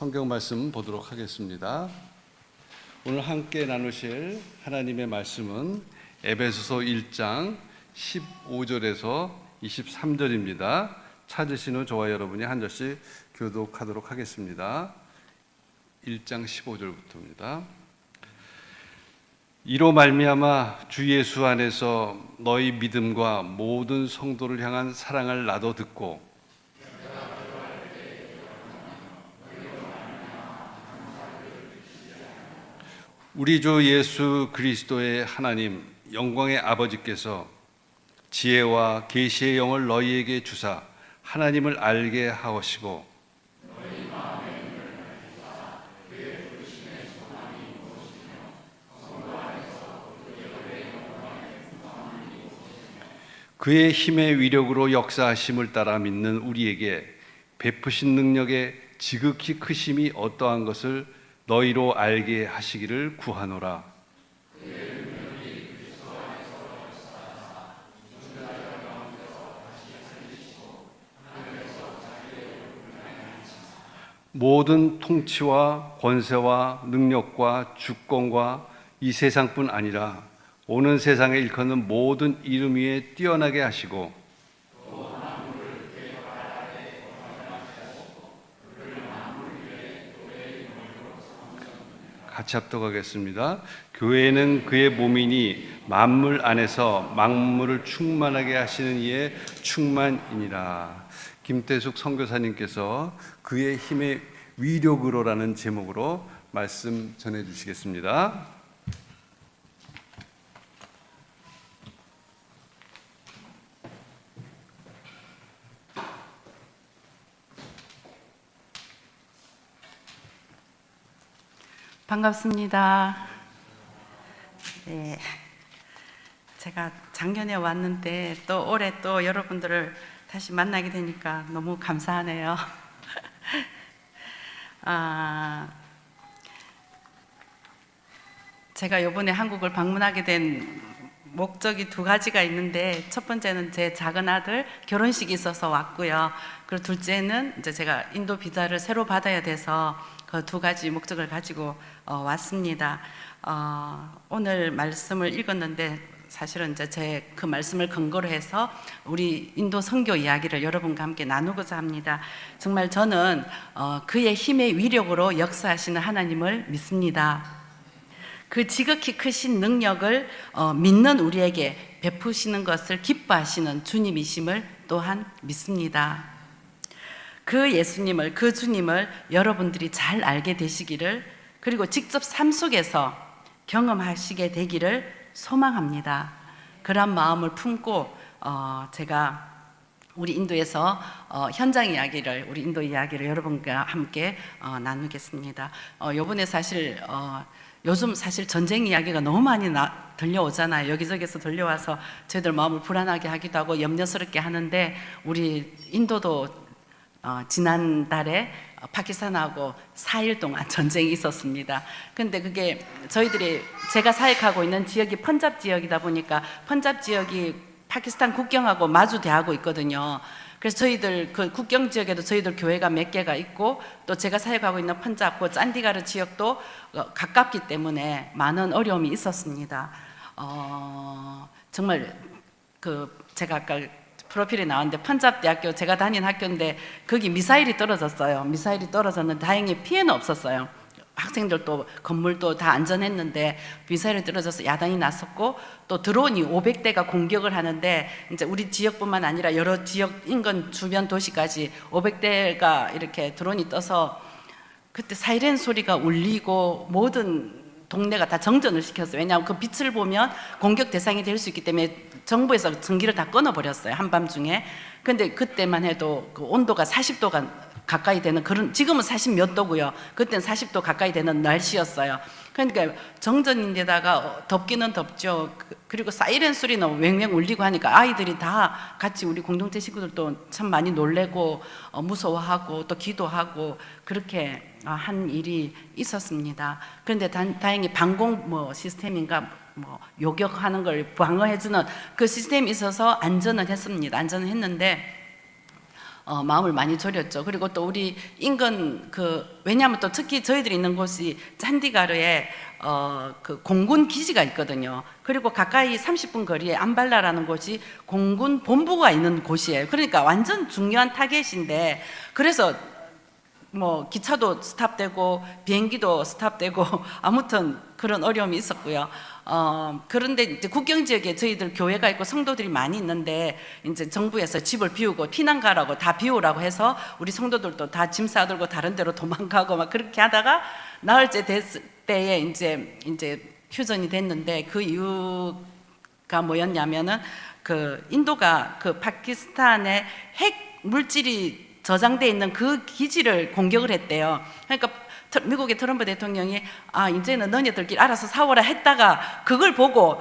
성경 말씀 보도록 하겠습니다. 오늘 함께 나누실 하나님의 말씀은 에베소서 1장 15절에서 23절입니다. 찾으시는 저와 여러분이 한 절씩 교독하도록 하겠습니다. 1장 15절부터입니다. 이로 말미암아 주 예수 안에서 너희 믿음과 모든 성도를 향한 사랑을 나도 듣고 우리 주 예수 그리스도의 하나님 영광의 아버지께서 지혜와 계시의 영을 너희에게 주사 하나님을 알게 하시고 그의 힘의 위력으로 역사하심을 따라 믿는 우리에게 베푸신 능력의 지극히 크심이 어떠한 것을 너희로 알게 하시기를 구하노라. 모든 통치와 권세와 능력과 주권과 이 세상뿐 아니라 오는 세상에 일컫는 모든 이름 위에 뛰어나게 하시고 같이 합독하겠습니다. 교회는 그의 몸이니 만물 안에서 만물을 충만하게 하시는 이의 충만이니라. 김태숙 선교사님께서 그의 힘의 위력으로라는 제목으로 말씀 전해주시겠습니다. 반갑습니다. 네, 제가 작년에 왔는데 또 올해 또 여러분들을 다시 만나게 되니까 너무 감사하네요. 제가 이번에 한국을 방문하게 된 목적이 두 가지가 있는데, 첫 번째는 제 작은 아들 결혼식이 있어서 왔고요. 그리고 둘째는 이제 제가 인도 비자를 새로 받아야 돼서 그 두 가지 목적을 가지고 왔습니다. 오늘 말씀을 읽었는데 사실은 이제 제 그 말씀을 근거로 해서 우리 인도 선교 이야기를 여러분과 함께 나누고자 합니다. 정말 저는 그의 힘의 위력으로 역사하시는 하나님을 믿습니다. 그 지극히 크신 능력을 믿는 우리에게 베푸시는 것을 기뻐하시는 주님이심을 또한 믿습니다. 그 예수님을, 그 주님을 여러분들이 잘 알게 되시기를, 그리고 직접 삶 속에서 경험하시게 되기를 소망합니다. 그런 마음을 품고 제가 우리 인도에서 현장 이야기를, 우리 인도 이야기를 여러분과 함께 나누겠습니다. 요번에 사실 요즘 사실 전쟁 이야기가 너무 많이 들려오잖아요. 여기저기서 들려와서 저희들 마음을 불안하게 하기도 하고 염려스럽게 하는데, 우리 인도도 지난달에 파키스탄하고 4일 동안 전쟁이 있었습니다. 근데 그게 저희들이, 제가 사역하고 있는 지역이 펀잡 지역이다 보니까 펀잡 지역이 파키스탄 국경하고 마주대하고 있거든요. 그래서 저희들 그 국경 지역에도 저희들 교회가 몇 개가 있고, 또 제가 사역하고 있는 펀잡, 그 짠디가르 지역도 가깝기 때문에 많은 어려움이 있었습니다. 정말 제가 아까 프로필에 나왔는데 펀잡 대학교, 제가 다닌 학교인데 거기 미사일이 떨어졌어요. 미사일이 떨어졌는데 다행히 피해는 없었어요. 학생들도 건물도 다 안전했는데 미사일이 떨어져서 야단이 났었고, 또 드론이 500대가 공격을 하는데, 이제 우리 지역뿐만 아니라 여러 지역 인근 주변 도시까지 500대가 이렇게 드론이 떠서 그때 사이렌 소리가 울리고 모든 동네가 다 정전을 시켰어요. 왜냐하면 그 빛을 보면 공격 대상이 될 수 있기 때문에 정부에서 전기를 다 끊어버렸어요, 한밤중에. 근데 그때만 해도 그 온도가 40도가 가까이 되는 그런, 지금은 40 몇 도고요. 그때는 40도 가까이 되는 날씨였어요. 그러니까 정전인데다가 덥기는 덥죠. 그리고 사이렌 소리는 왱왱 울리고 하니까 아이들이 다 같이, 우리 공동체 식구들도 참 많이 놀래고 무서워하고 또 기도하고 그렇게 한 일이 있었습니다. 그런데 다행히 방공 시스템인가 요격하는 걸 방어해주는 그 시스템이 있어서 안전은 했습니다. 안전은 했는데 마음을 많이 졸였죠. 그리고 또 우리 인근 왜냐하면 또 특히 저희들이 있는 곳이 찬디가르에 그 공군 기지가 있거든요. 그리고 가까이 30분 거리에 암발라라는 곳이 공군 본부가 있는 곳이에요. 그러니까 완전 중요한 타겟인데, 그래서 뭐 기차도 스탑되고 비행기도 스탑되고 아무튼 그런 어려움이 있었고요. 그런데 이제 국경 지역에 저희들 교회가 있고 성도들이 많이 있는데 이제 정부에서 집을 비우고 피난 가라고 다 비우라고 해서 우리 성도들도 다 짐 싸들고 다른 데로 도망가고 막 그렇게 하다가 나흘째 됐을 때에 이제 휴전이 됐는데, 그 이유가 뭐였냐면은 그 인도가 그 파키스탄의 핵 물질이 저장돼 있는 그 기지를 공격을 했대요. 그러니까 미국의 트럼프 대통령이 이제는 너네들끼리 알아서 싸워라 했다가 그걸 보고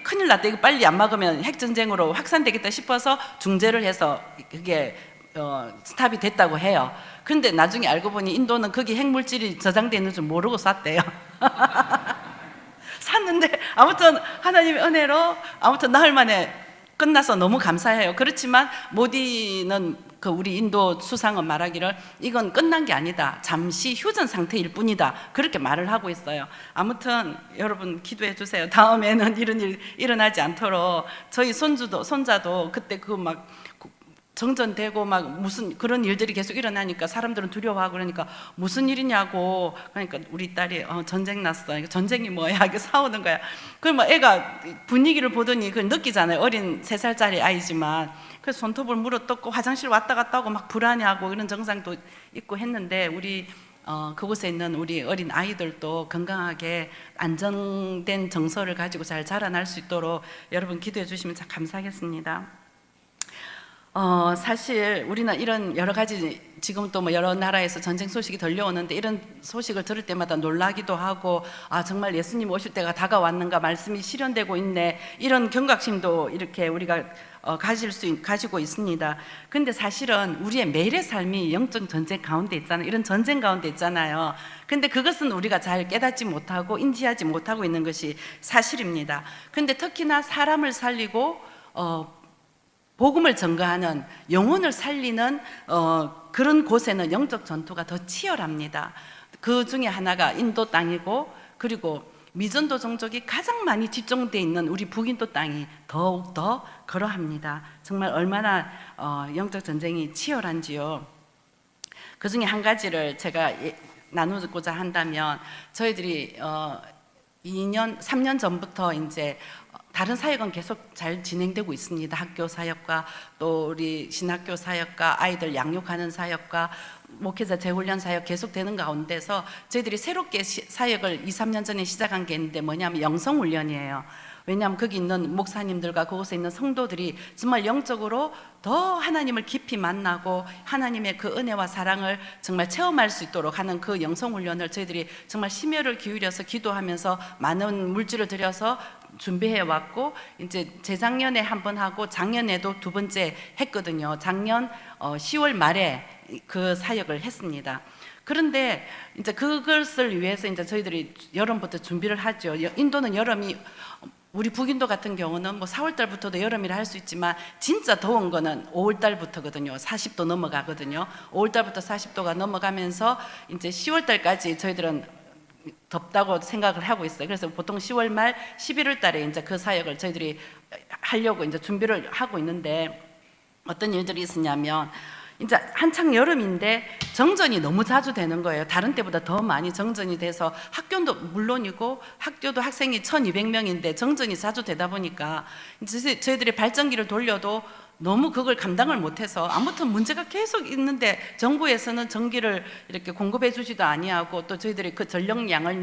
큰일 났다, 이거 빨리 안 막으면 핵전쟁으로 확산되겠다 싶어서 중재를 해서 그게 스탑이 됐다고 해요. 근데 나중에 알고 보니 인도는 거기 핵물질이 저장돼 있는 줄 모르고 쐈대요. 샀는데 아무튼 하나님의 은혜로 아무튼 나흘 만에 끝나서 너무 감사해요. 그렇지만 모디는 우리 인도 수상은 말하기를 이건 끝난 게 아니다, 잠시 휴전 상태일 뿐이다, 그렇게 말을 하고 있어요. 아무튼 여러분 기도해 주세요. 다음에는 이런 일 일어나지 않도록. 저희 손자도 그때 막 정전되고 막 무슨 그런 일들이 계속 일어나니까 사람들은 두려워하고 그러니까 무슨 일이냐고. 그러니까 우리 딸이 전쟁 났어. 전쟁이 뭐야? 이게 싸우는 거야. 그럼 애가 분위기를 보더니 그걸 느끼잖아요. 어린 3살짜리 아이지만. 그래서 손톱을 물어뜯고 화장실 왔다 갔다 하고 막 불안해하고 이런 증상도 있고 했는데, 우리 그곳에 있는 우리 어린 아이들도 건강하게 안정된 정서를 가지고 잘 자라날 수 있도록 여러분 기도해 주시면 참 감사하겠습니다. 사실 우리는 이런 여러 가지 지금 또 뭐 여러 나라에서 전쟁 소식이 들려오는데 이런 소식을 들을 때마다 놀라기도 하고, 정말 예수님 오실 때가 다가왔는가, 말씀이 실현되고 있네, 이런 경각심도 이렇게 우리가 가지고 있습니다. 근데 사실은 우리의 매일의 삶이 영적 전쟁 가운데 있잖아요. 이런 전쟁 가운데 있잖아요. 근데 그것은 우리가 잘 깨닫지 못하고 인지하지 못하고 있는 것이 사실입니다. 근데 특히나 사람을 살리고 복음을 전가하는, 영혼을 살리는 그런 곳에는 영적 전투가 더 치열합니다. 그 중에 하나가 인도 땅이고, 그리고 미전도 종족이 가장 많이 집중되어 있는 우리 북인도 땅이 더욱더 그러합니다. 정말 얼마나 영적 전쟁이 치열한지요. 그 중에 한 가지를 제가 나누고자 한다면, 저희들이 3년 전부터 이제 다른 사역은 계속 잘 진행되고 있습니다. 학교 사역과 또 우리 신학교 사역과 아이들 양육하는 사역과 목회자 재훈련 사역 계속 되는 가운데서 저희들이 새롭게 사역을 2-3년 전에 시작한 게 있는데, 뭐냐면 영성훈련이에요. 왜냐하면 거기 있는 목사님들과 그곳에 있는 성도들이 정말 영적으로 더 하나님을 깊이 만나고 하나님의 그 은혜와 사랑을 정말 체험할 수 있도록 하는 그 영성훈련을 저희들이 정말 심혈을 기울여서 기도하면서 많은 물질을 들여서 준비해 왔고, 이제 재작년에 한 번 하고 작년에도 2번째 했거든요. 작년 10월 말에 그 사역을 했습니다. 그런데 이제 그것을 위해서 이제 저희들이 여름부터 준비를 하죠. 인도는 여름이, 우리 북인도 같은 경우는 뭐 4월 달부터도 여름이라 할 수 있지만 진짜 더운 거는 5월 달부터거든요. 40도 넘어가거든요. 5월 달부터 40도가 넘어가면서 이제 10월 달까지 저희들은 덥다고 생각을 하고 있어요. 그래서 보통 10월 말 11월 달에 이제 그 사역을 저희들이 하려고 이제 준비를 하고 있는데, 어떤 일들이 있었냐면 이제 한창 여름인데 정전이 너무 자주 되는 거예요. 다른 때보다 더 많이 정전이 돼서 학교도 물론이고 학교도 학생이 1200명인데 정전이 자주 되다 보니까 이제 저희들이 발전기를 돌려도 너무 그걸 감당을 못해서 아무튼 문제가 계속 있는데, 정부에서는 전기를 이렇게 공급해 주지도 아니하고 또 저희들이 그 전력량을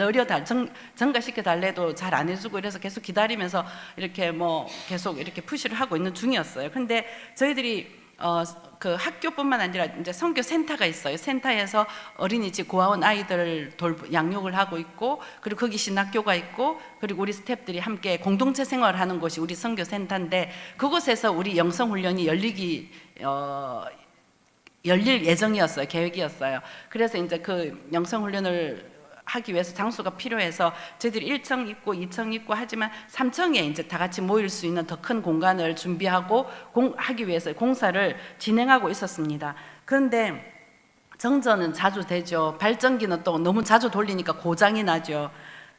증가시켜 달래도 잘 안 해주고, 이래서 계속 기다리면서 이렇게 뭐 계속 이렇게 푸시를 하고 있는 중이었어요. 근데 저희들이 그 학교뿐만 아니라 이제 선교 센터가 있어요. 센터에서 어린이집 고아원 아이들 양육을 하고 있고, 그리고 거기 신학교가 있고, 그리고 우리 스태프들이 함께 공동체 생활을 하는 곳이 우리 선교 센터인데, 그곳에서 우리 영성 훈련이 열릴 예정이었어요. 계획이었어요. 그래서 이제 그 영성 훈련을 하기 위해서 장소가 필요해서 저희들이 1층 있고 2층 있고 하지만 3층에 이제 다 같이 모일 수 있는 더 큰 공간을 준비하고 하기 위해서 공사를 진행하고 있었습니다. 그런데 정전은 자주 되죠. 발전기는 또 너무 자주 돌리니까 고장이 나죠.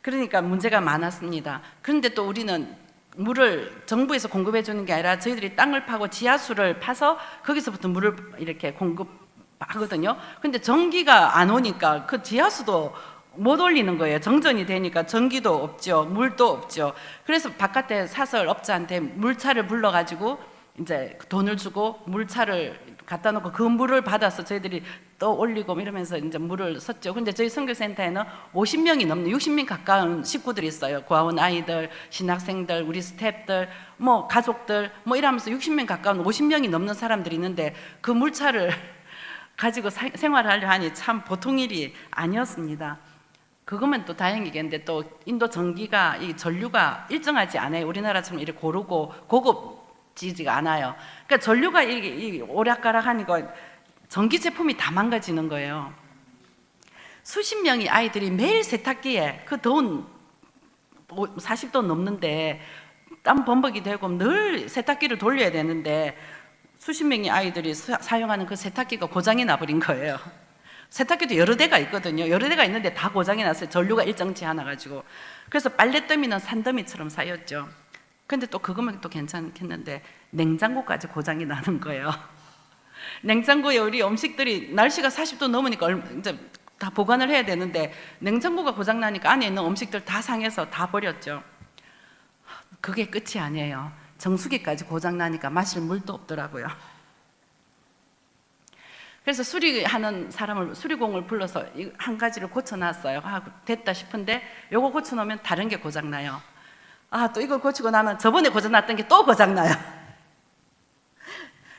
그러니까 문제가 많았습니다. 그런데 또 우리는 물을 정부에서 공급해 주는 게 아니라 저희들이 땅을 파고 지하수를 파서 거기서부터 물을 이렇게 공급하거든요. 근데 전기가 안 오니까 그 지하수도 못 올리는 거예요. 정전이 되니까 전기도 없죠. 물도 없죠. 그래서 바깥에 사설업자한테 물차를 불러가지고 이제 돈을 주고 물차를 갖다 놓고 그 물을 받아서 저희들이 또 올리고 이러면서 이제 물을 썼죠. 근데 저희 선교센터에는 50명이 넘는 60명 가까운 식구들이 있어요. 고아원 아이들, 신학생들, 우리 스태프들, 뭐 가족들, 뭐 이러면서 60명 가까운 50명이 넘는 사람들이 있는데 그 물차를 가지고 생활하려 하니 참 보통 일이 아니었습니다. 그거면 또 다행이겠는데 또 인도 전기가 이 전류가 일정하지 않아요. 우리나라처럼 이렇게 고르고 고급지지가 않아요. 그러니까 전류가 이 오락가락하니까 전기 제품이 다 망가지는 거예요. 수십 명의 아이들이 매일 세탁기에 그 더운 40도 넘는데 땀 범벅이 되고 늘 세탁기를 돌려야 되는데 수십 명의 아이들이 사용하는 그 세탁기가 고장이 나버린 거예요. 세탁기도 여러 대가 있거든요. 여러 대가 있는데 다 고장이 났어요. 전류가 일정치 않아 가지고. 그래서 빨래더미는 산더미처럼 쌓였죠. 근데 또 그거면 또 괜찮겠는데 냉장고까지 고장이 나는 거예요. 냉장고에 우리 음식들이 날씨가 40도 넘으니까 이제 다 보관을 해야 되는데 냉장고가 고장 나니까 안에 있는 음식들 다 상해서 다 버렸죠. 그게 끝이 아니에요. 정수기까지 고장 나니까 마실 물도 없더라고요. 그래서 수리하는 사람을 수리공을 불러서 한 가지를 고쳐놨어요. 됐다 싶은데 요거 고쳐놓으면 다른 게 고장나요. 또 이걸 고치고 나면 저번에 고장났던 게 또 고장나요.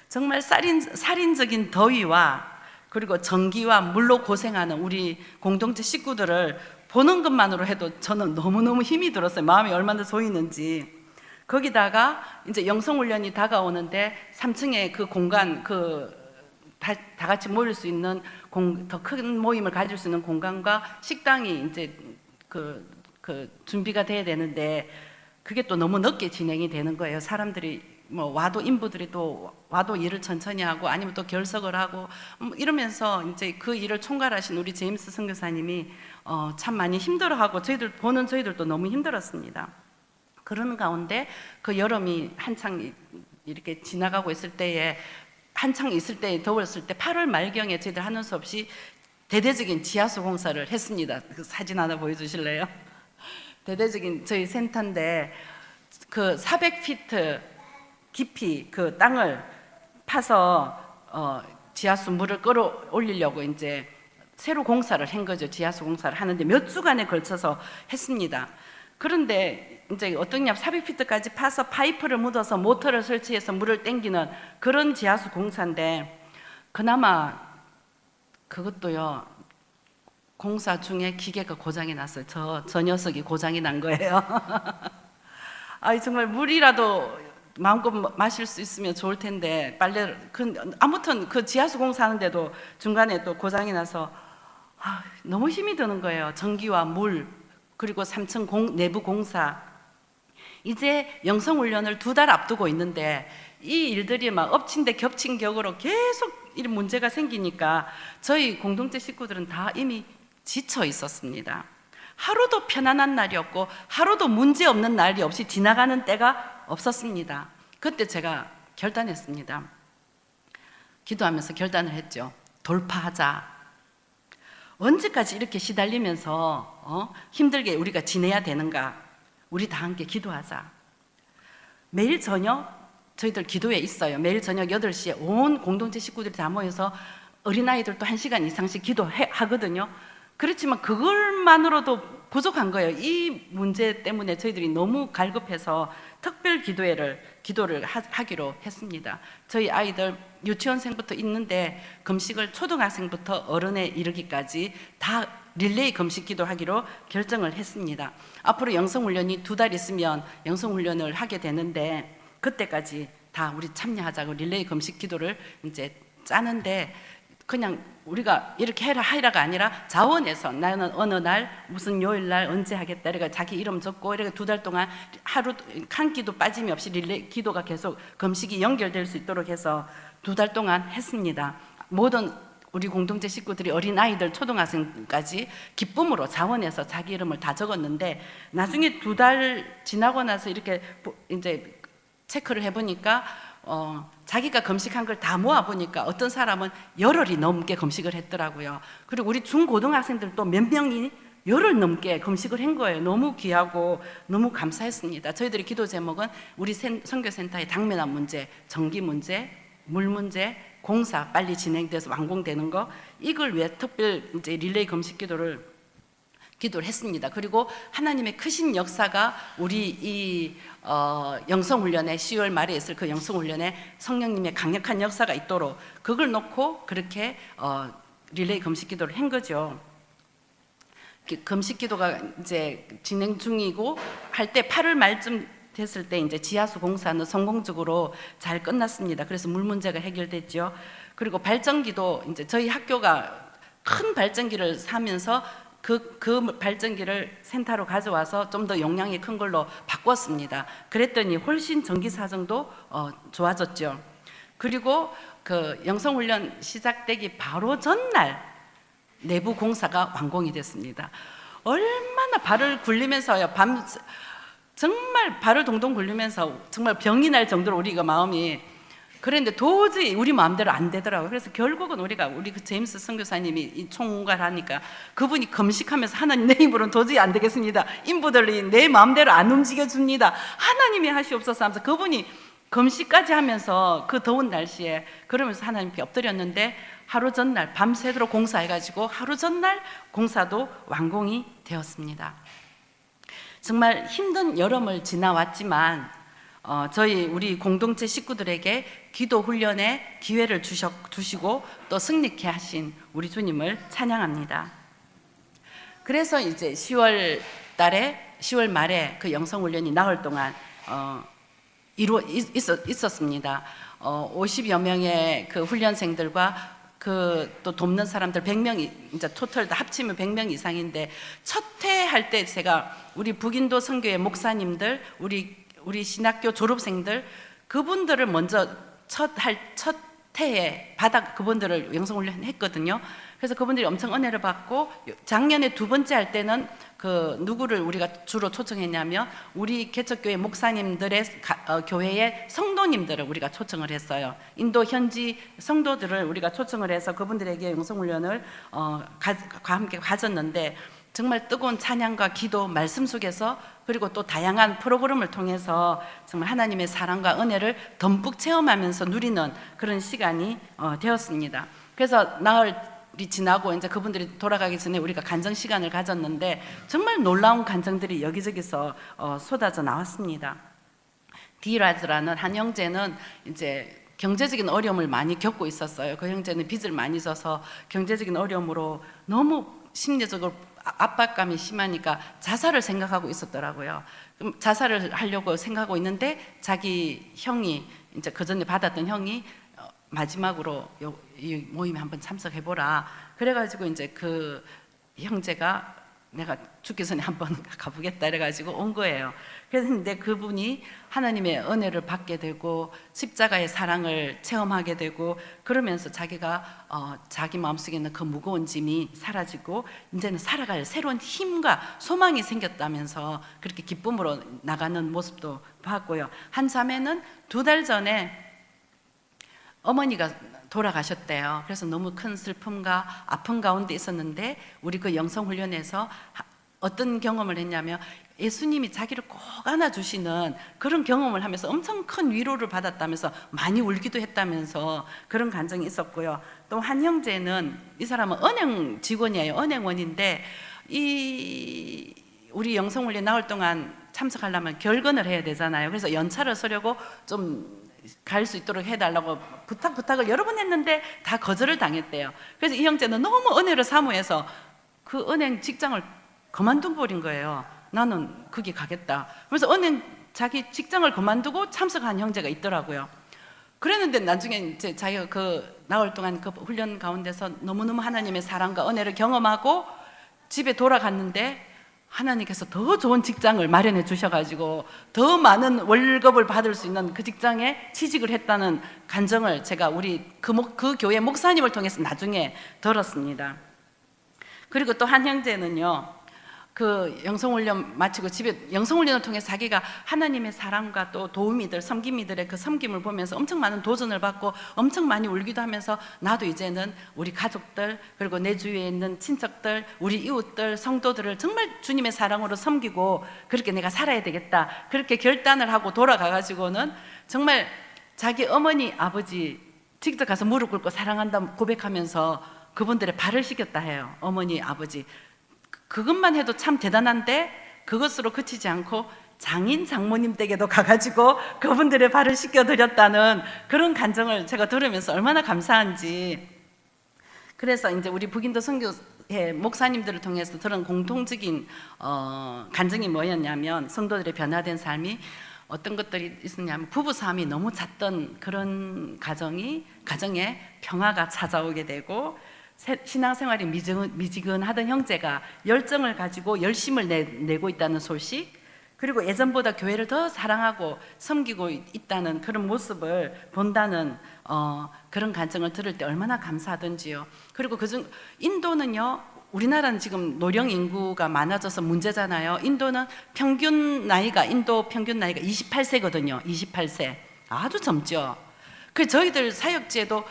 정말 살인적인 더위와 그리고 전기와 물로 고생하는 우리 공동체 식구들을 보는 것만으로 해도 저는 너무너무 힘이 들었어요. 마음이 얼마나 조이는지. 거기다가 이제 영성훈련이 다가오는데 3층에 그 공간, 다 같이 모일 수 있는 더 큰 모임을 가질 수 있는 공간과 식당이 이제 준비가 돼야 되는데 그게 또 너무 늦게 진행이 되는 거예요. 사람들이 뭐 와도 인부들이 또 와도 일을 천천히 하고 아니면 또 결석을 하고 이러면서 이제 그 일을 총괄하신 우리 제임스 선교사님이 참 많이 힘들어하고 저희들도 너무 힘들었습니다. 그런 가운데 그 여름이 한창 이렇게 지나가고 있을 때에 한창 있을 때 더웠을 때 8월 말경에 저희들 하는 수 없이 대대적인 지하수 공사를 했습니다. 그 사진 하나 보여주실래요? 대대적인 저희 센터인데 그 400피트 깊이 그 땅을 파서 지하수 물을 끌어올리려고 이제 새로 공사를 한 거죠. 지하수 공사를 하는데 몇 주간에 걸쳐서 했습니다. 그런데 이제 어떠냐 400피트까지 파서 파이프를 묻어서 모터를 설치해서 물을 땡기는 그런 지하수 공사인데 그나마 그것도요 공사 중에 기계가 고장이 났어요. 저 녀석이 고장이 난 거예요. 정말 물이라도 마음껏 마실 수 있으면 좋을 텐데 아무튼 그 지하수 공사하는데도 중간에 또 고장이 나서 너무 힘이 드는 거예요. 전기와 물 그리고 3층 내부 공사 이제 영성훈련을 2달 앞두고 있는데 이 일들이 막 엎친 데 겹친 격으로 계속 이런 문제가 생기니까 저희 공동체 식구들은 다 이미 지쳐 있었습니다. 하루도 편안한 날이 없고 하루도 문제 없는 날이 없이 지나가는 때가 없었습니다. 그때 제가 결단했습니다. 기도하면서 결단을 했죠. 돌파하자. 언제까지 이렇게 시달리면서 힘들게 우리가 지내야 되는가? 우리 다 함께 기도하자. 매일 저녁 저희들 기도회 있어요. 매일 저녁 8시에 온 공동체 식구들이 다 모여서 어린아이들도 1시간 이상씩 기도하거든요. 그렇지만 그걸만으로도 부족한 거예요. 이 문제 때문에 저희들이 너무 갈급해서 특별 기도를 하기로 했습니다. 저희 아이들 유치원생부터 있는데 금식을 초등학생부터 어른에 이르기까지 다 릴레이 금식 기도하기로 결정을 했습니다. 앞으로 영성훈련이 2달 있으면 영성훈련을 하게 되는데 그때까지 다 우리 참여하자고 릴레이 금식 기도를 이제 짜는데 그냥 우리가 이렇게 해라 하라가 아니라 자원해서 나는 어느 날 무슨 요일 날 언제 하겠다 이래가 자기 이름 적고 이렇게 2달 동안 하루 한 끼도 빠짐이 없이 릴레이 기도가 계속 금식이 연결될 수 있도록 해서 2달 동안 했습니다. 모든 우리 공동체 식구들이 어린아이들 초등학생까지 기쁨으로 자원해서 자기 이름을 다 적었는데 나중에 2달 지나고 나서 이렇게 이제 체크를 해보니까 자기가 금식한 걸 다 모아보니까 어떤 사람은 열흘이 넘게 금식을 했더라고요. 그리고 우리 중고등학생들도 몇 명이 열흘 넘게 금식을 한 거예요. 너무 귀하고 너무 감사했습니다. 저희들의 기도 제목은 우리 선교센터의 당면한 문제, 전기 문제, 물 문제, 공사 빨리 진행돼서 완공되는 거, 이걸 위해 특별 이제 릴레이 금식 기도를 했습니다. 그리고 하나님의 크신 역사가 우리 이 영성훈련에 10월 말에 있을 그 영성훈련에 성령님의 강력한 역사가 있도록 그걸 놓고 그렇게 릴레이 금식기도를 한 거죠. 금식기도가 이제 진행 중이고 할 때 8월 말쯤 됐을 때 이제 지하수 공사는 성공적으로 잘 끝났습니다. 그래서 물 문제가 해결됐죠. 그리고 발전기도 이제 저희 학교가 큰 발전기를 사면서 그 발전기를 센터로 가져와서 좀 더 용량이 큰 걸로 바꿨습니다. 그랬더니 훨씬 전기 사정도 좋아졌죠. 그리고 그 영성훈련 시작되기 바로 전날 내부 공사가 완공이 됐습니다. 얼마나 발을 굴리면서요, 정말 발을 동동 굴리면서 정말 병이 날 정도로 우리가 마음이 그랬는데 도저히 우리 마음대로 안 되더라고요. 그래서 결국은 우리 그 제임스 선교사님이 이 총괄하니까 그분이 금식하면서 하나님 내 힘으로는 도저히 안 되겠습니다. 인부들이 내 마음대로 안 움직여줍니다. 하나님이 하시옵소서 하면서 그분이 금식까지 하면서 그 더운 날씨에 그러면서 하나님께 엎드렸는데 하루 전날 밤새도록 공사해가지고 하루 전날 공사도 완공이 되었습니다. 정말 힘든 여름을 지나왔지만 저희 우리 공동체 식구들에게 기도 훈련의 기회를 주시고 또 승리케 하신 우리 주님을 찬양합니다. 그래서 이제 10월 말에 그 영성 훈련이 나흘 동안 있었습니다. 50여 명의 그 훈련생들과 그 또 돕는 사람들 100명이 이제 토탈 다 합치면 100명 이상인데 첫 회 할 때 제가 우리 북인도 선교회 목사님들 우리 신학교 졸업생들 그분들을 먼저 첫 해에 그분들을 영성훈련 했거든요. 그래서 그분들이 엄청 은혜를 받고 작년에 2번째 할 때는 그 누구를 우리가 주로 초청했냐면 우리 개척교회 목사님들의 교회의 성도님들을 우리가 초청을 했어요. 인도 현지 성도들을 우리가 초청을 해서 그분들에게 영성훈련을 함께 가졌는데 정말 뜨거운 찬양과 기도 말씀 속에서 그리고 또 다양한 프로그램을 통해서 정말 하나님의 사랑과 은혜를 듬뿍 체험하면서 누리는 그런 시간이 되었습니다. 그래서 나흘이 지나고 이제 그분들이 돌아가기 전에 우리가 간증 시간을 가졌는데 정말 놀라운 간증들이 여기저기서 쏟아져 나왔습니다. 디라즈라는 한 형제는 이제 경제적인 어려움을 많이 겪고 있었어요. 그 형제는 빚을 많이 져서 경제적인 어려움으로 너무 심리적으로 압박감이 심하니까 자살을 생각하고 있었더라고요. 자살을 하려고 생각하고 있는데 자기 형이 이제 그 전에 받았던 형이 마지막으로 이 모임에 한번 참석해보라. 그래가지고 이제 그 형제가 내가 죽기 전에 한번 가보겠다 이래가지고 온 거예요. 그런데 그분이 하나님의 은혜를 받게 되고 십자가의 사랑을 체험하게 되고 그러면서 자기가 자기 마음속에 있는 그 무거운 짐이 사라지고 이제는 살아갈 새로운 힘과 소망이 생겼다면서 그렇게 기쁨으로 나가는 모습도 봤고요. 한 자매는 2달 전에 어머니가 돌아가셨대요. 그래서 너무 큰 슬픔과 아픔 가운데 있었는데 우리 그 영성훈련에서 어떤 경험을 했냐면 예수님이 자기를 꼭 안아주시는 그런 경험을 하면서 엄청 큰 위로를 받았다면서 많이 울기도 했다면서 그런 감정이 있었고요. 또 한 형제는 이 사람은 은행 직원이에요. 은행원인데 우리 영성훈련 나올 동안 참석하려면 결근을 해야 되잖아요. 그래서 연차를 쓰려고 좀 갈 수 있도록 해달라고 부탁을 여러 번 했는데 다 거절을 당했대요. 그래서 이 형제는 너무 은혜를 사모해서 그 은행 직장을 그만둬 버린 거예요. 나는 거기 가겠다. 그래서 은행 자기 직장을 그만두고 참석한 형제가 있더라고요. 그랬는데 나중에 이제 자기가 그 나흘 동안 그 훈련 가운데서 너무너무 하나님의 사랑과 은혜를 경험하고 집에 돌아갔는데 하나님께서 더 좋은 직장을 마련해 주셔가지고 더 많은 월급을 받을 수 있는 그 직장에 취직을 했다는 간증을 제가 우리 그 교회 목사님을 통해서 나중에 들었습니다. 그리고 또 한 형제는요, 그 영성훈련 마치고 집에 영성훈련을 통해 자기가 하나님의 사랑과 또 도우미들, 섬김이들의 그 섬김을 보면서 엄청 많은 도전을 받고 엄청 많이 울기도 하면서 나도 이제는 우리 가족들 그리고 내 주위에 있는 친척들, 우리 이웃들, 성도들을 정말 주님의 사랑으로 섬기고 그렇게 내가 살아야 되겠다, 그렇게 결단을 하고 돌아가가지고는 정말 자기 어머니, 아버지 직접 가서 무릎 꿇고 사랑한다 고백하면서 그분들의 발을 씻겼다 해요. 어머니, 아버지. 그것만 해도 참 대단한데 그것으로 그치지 않고 장인 장모님 댁에도 가가지고 그분들의 발을 씻겨드렸다는 그런 간증을 제가 들으면서 얼마나 감사한지. 그래서 이제 우리 북인도 선교회 목사님들을 통해서 들은 공통적인 간증이 뭐였냐면, 성도들의 변화된 삶이 어떤 것들이 있었냐면, 부부싸움이 너무 잦던 그런 가정에 평화가 찾아오게 되고, 신앙생활이 미지근하던 형제가 열정을 가지고 열심을 내고 있다는 소식, 그리고 예전보다 교회를 더 사랑하고 섬기고 있다는 그런 모습을 본다는 그런 간증을 들을 때 얼마나 감사하던지요. 그리고 그중 인도는요, 우리나라는 지금 노령 인구가 많아져서 문제잖아요. 인도는 인도 평균 나이가 28세거든요. 28세. 아주 젊죠. 그래서 저희들 사역지에도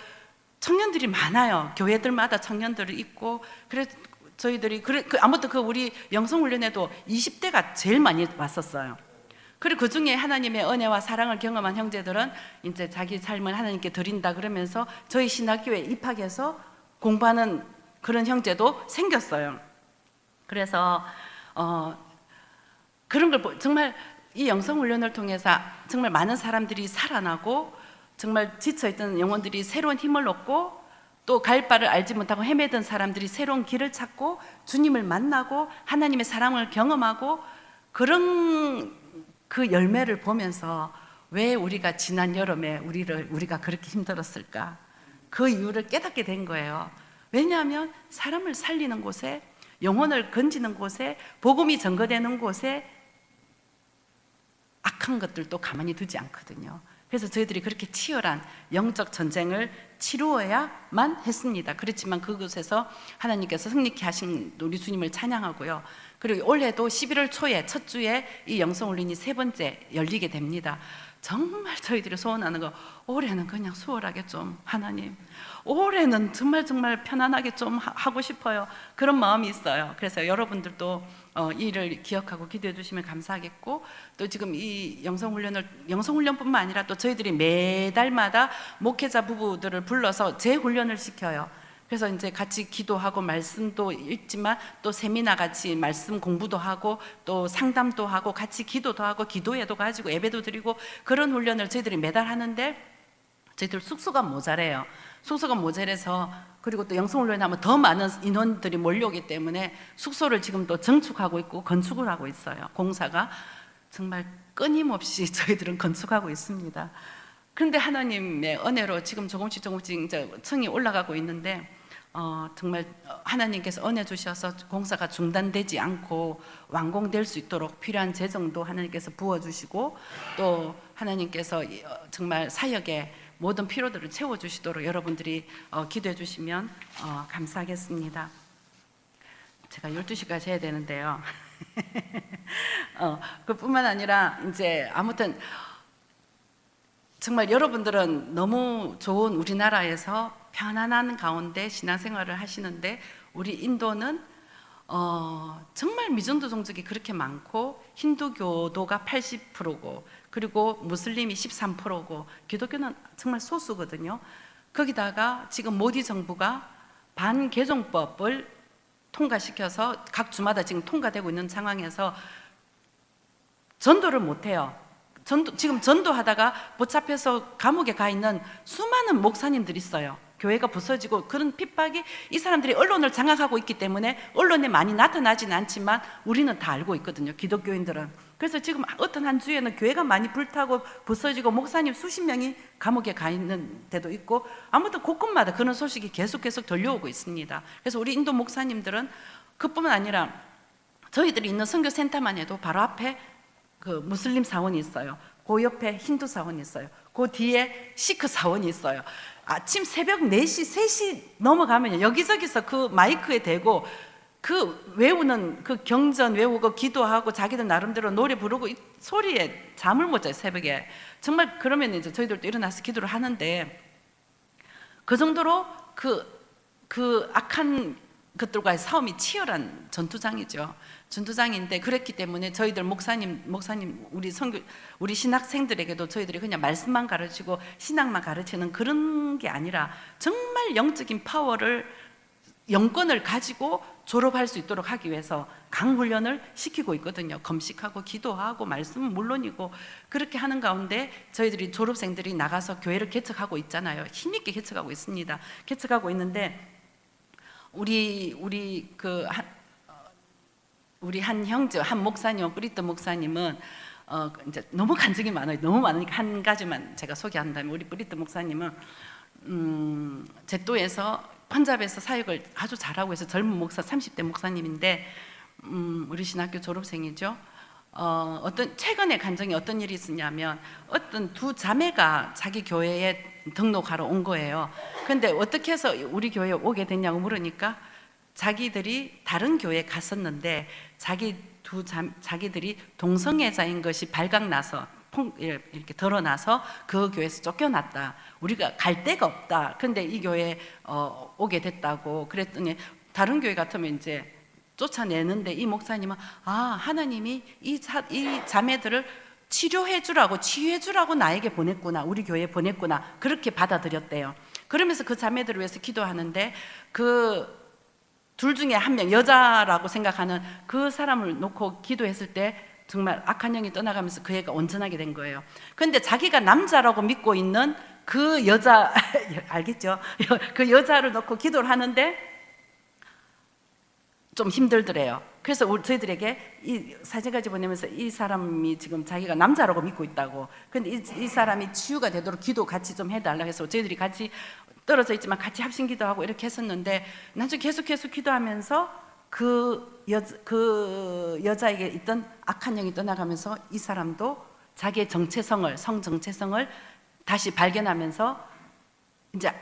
청년들이 많아요. 교회들마다 청년들이 있고, 그래서 저희들이 아무튼 우리 영성훈련에도 20대가 제일 많이 왔었어요. 그리고 그 중에 하나님의 은혜와 사랑을 경험한 형제들은 이제 자기 삶을 하나님께 드린다 그러면서 저희 신학교에 입학해서 공부하는 그런 형제도 생겼어요. 그래서 그런 걸 정말 이 영성훈련을 통해서 정말 많은 사람들이 살아나고, 정말 지쳐있던 영혼들이 새로운 힘을 얻고, 또 갈 바를 알지 못하고 헤매던 사람들이 새로운 길을 찾고 주님을 만나고 하나님의 사랑을 경험하고, 그런 그 열매를 보면서 왜 우리가 지난 여름에 우리가 그렇게 힘들었을까, 그 이유를 깨닫게 된 거예요. 왜냐하면 사람을 살리는 곳에, 영혼을 건지는 곳에, 복음이 전거되는 곳에 악한 것들도 가만히 두지 않거든요. 그래서 저희들이 그렇게 치열한 영적 전쟁을 치루어야만 했습니다. 그렇지만 그곳에서 하나님께서 승리케 하신 우리 주님을 찬양하고요. 그리고 올해도 11월 초에 첫 주에 이 영성훈련이 3번째 열리게 됩니다. 정말 저희들이 소원하는 거, 올해는 그냥 수월하게 좀, 하나님 올해는 정말 편안하게 좀 하고 싶어요. 그런 마음이 있어요. 그래서 여러분들도 이 일을 기억하고 기도해 주시면 감사하겠고, 또 지금 이 영성훈련뿐만 아니라 또 저희들이 매달마다 목회자 부부들을 불러서 재훈련을 시켜요. 그래서 이제 같이 기도하고 말씀도 읽지만 또 세미나 같이 말씀 공부도 하고 또 상담도 하고 같이 기도도 하고 기도회도 가지고 예배도 드리고, 그런 훈련을 저희들이 매달 하는데 저희들 숙소가 모자래요. 숙소가 모자라서, 그리고 또 영성훈련에 하면 더 많은 인원들이 몰려오기 때문에 숙소를 지금 또 증축하고 있고 건축을 하고 있어요. 공사가 정말 끊임없이 저희들은 건축하고 있습니다. 그런데 하나님의 은혜로 지금 조금씩 이제 층이 올라가고 있는데 정말 하나님께서 은혜 주셔서 공사가 중단되지 않고 완공될 수 있도록 필요한 재정도 하나님께서 부어주시고, 또 하나님께서 정말 사역에 모든 필요들을 채워주시도록 여러분들이 기도해 주시면 감사하겠습니다. 제가 12시까지 해야 되는데요. 그뿐만 아니라 이제 아무튼 정말 여러분들은 너무 좋은 우리나라에서 편안한 가운데 신앙생활을 하시는데, 우리 인도는 정말 미전도 종족이 그렇게 많고 힌두교도가 80%고 그리고 무슬림이 13%고 기독교는 정말 소수거든요. 거기다가 지금 모디 정부가 반개종법을 통과시켜서 각 주마다 지금 통과되고 있는 상황에서 전도를 못해요. 지금 전도하다가 붙잡혀서 감옥에 가 있는 수많은 목사님들이 있어요. 교회가 부서지고 그런 핍박이 이 사람들이 언론을 장악하고 있기 때문에 언론에 많이 나타나지는 않지만 우리는 다 알고 있거든요, 기독교인들은. 그래서 지금 어떤 한 주에는 교회가 많이 불타고 부서지고 목사님 수십 명이 감옥에 가 있는 데도 있고, 아무튼 곳곳마다 그런 소식이 계속 들려오고 있습니다. 그래서 우리 인도 목사님들은 그뿐만 아니라 저희들이 있는 선교센터만 해도 바로 앞에 그 무슬림 사원이 있어요. 그 옆에 힌두 사원이 있어요. 그 뒤에 시크 사원이 있어요. 아침 새벽 4시, 3시 넘어가면 여기저기서 그 마이크에 대고 그 외우는 그 경전 외우고 기도하고 자기들 나름대로 노래 부르고 이 소리에 잠을 못 자요, 새벽에. 정말 그러면 이제 저희들도 일어나서 기도를 하는데, 그 정도로 그 악한 것들과의 싸움이 치열한 전투장이죠. 전투장인데, 그랬기 때문에 저희들 목사님 우리 신학생들에게도 저희들이 그냥 말씀만 가르치고 신학만 가르치는 그런 게 아니라 정말 영적인 파워를, 영권을 가지고 졸업할 수 있도록 하기 위해서 강훈련을 시키고 있거든요. 검식하고 기도하고 말씀은 물론이고, 그렇게 하는 가운데 저희들이 졸업생들이 나가서 교회를 개척하고 있잖아요. 힘있게 개척하고 있습니다. 개척하고 있는데, 우리 한 형제, 한 목사님, 브리트 목사님은 이제 너무 간증이 많아요. 너무 많으니까 한 가지만 제가 소개한다면, 우리 브리트 목사님은 제또에서 펀잡에서 사역을 아주 잘하고 해서 젊은 목사, 30대 목사님인데 우리 신학교 졸업생이죠. 최근에 간증이 어떤 일이 있었냐면, 어떤 두 자매가 자기 교회에 등록하러 온 거예요. 근데 어떻게 해서 우리 교회에 오게 됐냐고 물으니까, 자기들이 다른 교회에 갔었는데 자기들이 동성애자인 것이 발각나서 이렇게 드러나서 그 교회에서 쫓겨났다. 우리가 갈 데가 없다. 근데 이 교회에 오게 됐다고. 그랬더니 다른 교회 같으면 이제 쫓아내는데, 이 목사님은 하나님이 이 자매들을 치료해 주라고, 치유해 주라고 나에게 보냈구나, 우리 교회에 보냈구나, 그렇게 받아들였대요. 그러면서 그 자매들을 위해서 기도하는데, 그 둘 중에 한 명, 여자라고 생각하는 그 사람을 놓고 기도했을 때 정말 악한 영이 떠나가면서 그 애가 온전하게 된 거예요. 근데 자기가 남자라고 믿고 있는 그 여자 알겠죠? 그 여자를 놓고 기도를 하는데 좀 힘들더래요. 그래서 저희들에게 이 사진까지 보내면서, 이 사람이 지금 자기가 남자라고 믿고 있다고, 근데 이 사람이 치유가 되도록 기도 같이 좀 해달라고 해서 저희들이 같이 떨어져 있지만 같이 합심 기도하고 이렇게 했었는데, 나중에 계속 기도하면서 그 여자에게 있던 악한 영이 떠나가면서 이 사람도 자기의 정체성을, 성 정체성을 다시 발견하면서 이제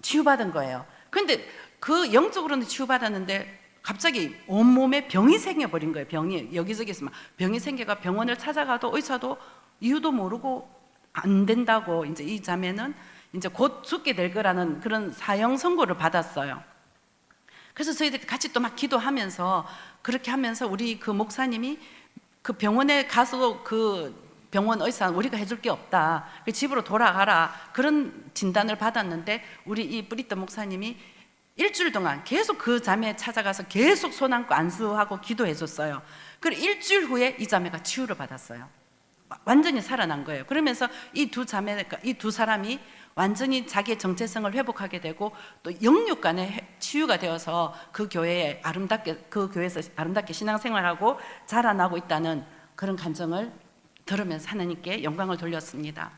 치유받은 거예요. 근데 그 영적으로는 치유받았는데 갑자기 온몸에 병이 생겨버린 거예요. 병이 여기저기서 막 병이 생겨가 병원을 찾아가도 의사도 이유도 모르고 안 된다고, 이제 이 자매는 이제 곧 죽게 될 거라는 그런 사형 선고를 받았어요. 그래서 저희들이 같이 또 막 기도하면서, 그렇게 하면서 우리 그 목사님이 그 병원에 가서 그 병원 의사, 우리가 해줄 게 없다, 집으로 돌아가라, 그런 진단을 받았는데, 우리 이 브리트 목사님이 일주일 동안 계속 그 자매 찾아가서 계속 손 안고 안수하고 기도해 줬어요. 그리고 일주일 후에 이 자매가 치유를 받았어요. 완전히 살아난 거예요. 그러면서 이 두 사람이 완전히 자기의 정체성을 회복하게 되고, 또 영육 간에 치유가 되어서 그 교회에 그 교회에서 아름답게 신앙생활하고 자라나고 있다는 그런 간증을 들으면서 하나님께 영광을 돌렸습니다.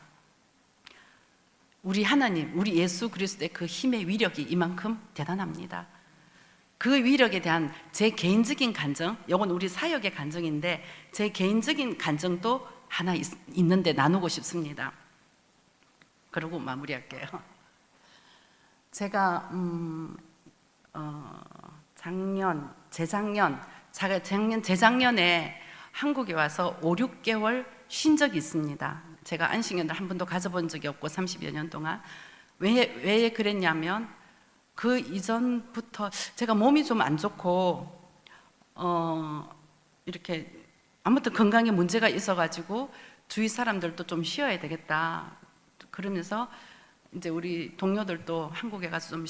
우리 하나님, 우리 예수 그리스도의 그 힘의 위력이 이만큼 대단합니다. 그 위력에 대한 제 개인적인 간증, 이건 우리 사역의 간증인데, 제 개인적인 간증도 하나 있는데 나누고 싶습니다. 그러고 마무리할게요. 제가 재작년에 한국에 와서 5, 6개월 쉰 적이 있습니다. 제가 안식년을 한 번도 가져본 적이 없고 30여 년 동안. 왜 그랬냐면, 그 이전부터 제가 몸이 좀 안 좋고 이렇게 아무튼 건강에 문제가 있어가지고 주위 사람들도 좀 쉬어야 되겠다, 그러면서 이제 우리 동료들도 한국에 가서 좀